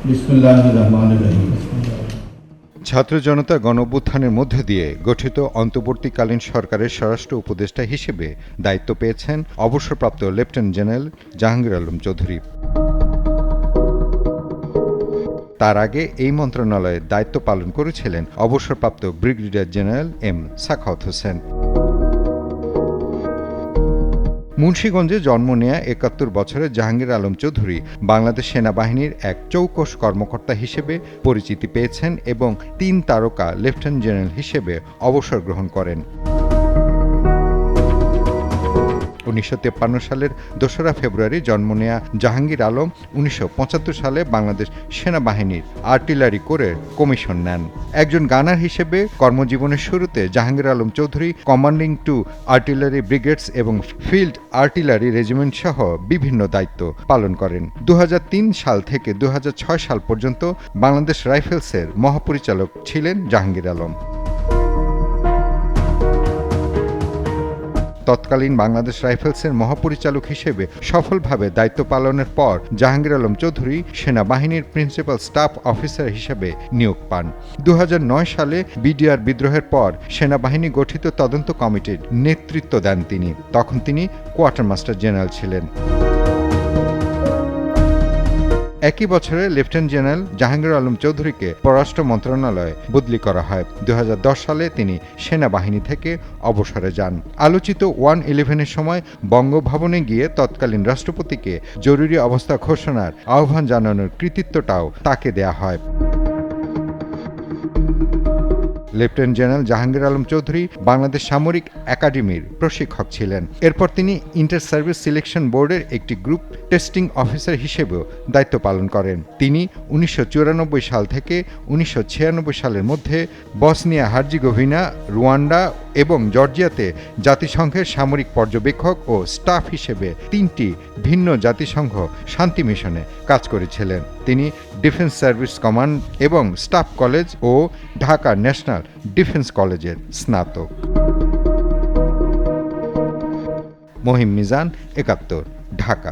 বিসমিল্লাহির রহমানির রহিম। ছাত্র জনতা গণঅভ্যুত্থানের মধ্য দিয়ে গঠিত অন্তর্বর্তীকালীন সরকারের স্বরাষ্ট্র উপদেষ্টা হিসেবে দায়িত্ব পেয়েছেন অবসরপ্রাপ্ত লেফটেন্যান্ট জেনারেল জাহাঙ্গীর আলম চৌধুরী। তার আগে এই মন্ত্রণালয়ে দায়িত্ব পালন করেছিলেন অবসরপ্রাপ্ত brigadier general M Sakhawat Hossain. মুন্সিগঞ্জে জন্ম নেয়া ৭১ বছরের জাহাঙ্গীর আলম চৌধুরী বাংলাদেশ সেনাবাহিনীর এক চৌকস কর্মকর্তা হিসেবে পরিচিতি পেয়েছেন এবং ৩ তারকা লেফটেন্যান্ট জেনারেল হিসেবে অবসর গ্রহণ করেন। ১৯৫৩ সালের ২রা ফেব্রুয়ারি জন্ম নেয়া জাহাঙ্গীর আলম ১৯৭৫ সালে বাংলাদেশ সেনাবাহিনীর আর্টিলারি কোরের কমিশন নেন। একজন গানার হিসেবে কর্মজীবনের শুরুতে Jahangir Alam Chowdhury commanding two artillery brigades এবং ফিল্ড আর্টিলারি রেজিমেন্ট সহ বিভিন্ন দায়িত্ব পালন করেন। ২০০৩ সাল থেকে ২০০৬ সাল পর্যন্ত বাংলাদেশ রাইফেলসের মহাপরিচালক ছিলেন জাহাঙ্গীর আলম। তৎকালীন বাংলাদেশ রাইফেলসের মহাপরিচালক হিসেবে সফলভাবে দায়িত্ব পালনের পর জাহাঙ্গীর আলম চৌধুরী সেনাবাহিনীর প্রিন্সিপাল স্টাফ অফিসার হিসেবে নিয়োগ পান। ২০০৯ সালে বিডিআর বিদ্রোহের পর সেনাবাহিনী গঠিত তদন্ত কমিটির নেতৃত্ব দেন তিনি। তখন তিনি কোয়ার্টারমাস্টার জেনারেল ছিলেন। একই বছরে লেফটেন্যান্ট জেনারেল জাহাঙ্গীর আলম চৌধুরীকে পররাষ্ট্র মন্ত্রণালয়ে বদলি করা হয়। ২০১০ সালে তিনি সেনাবাহিনী থেকে অবসরে যান। আলোচিত 1-11-এর সময় বঙ্গভবনে গিয়ে তৎকালীন রাষ্ট্রপতিকে জরুরি অবস্থা ঘোষণার আহ্বান জানানোর কৃতিত্বটাও তাকে দেয়া হয়। লেফটেন্যান্ট জেনারেল জাহাঙ্গীর আলম চৌধুরী বাংলাদেশ সামরিক একাডেমির প্রশিক্ষক ছিলেন। এরপর তিনি ইন্টার সার্ভিস সিলেকশন বোর্ডের একটি গ্রুপ টেস্টিং অফিসার হিসেবেও দায়িত্ব পালন করেন। তিনি ১৯৯৪ সাল থেকে ১৯৯৬ সালের মধ্যে বসনিয়া হার্জিগোভিনা, রুয়ান্ডা এবং জর্জিয়াতে জাতিসংঘের সামরিক পর্যবেক্ষক ও স্টাফ হিসেবে ৩টি ভিন্ন জাতিসংঘ শান্তি মিশনে কাজ করেছিলেন। তিনি ডিফেন্স সার্ভিস কমান্ড এবং স্টাফ কলেজ ও ঢাকা ন্যাশনাল ডিফেন্স কলেজের স্নাতক। মহিম মিজান, ৭১, ঢাকা।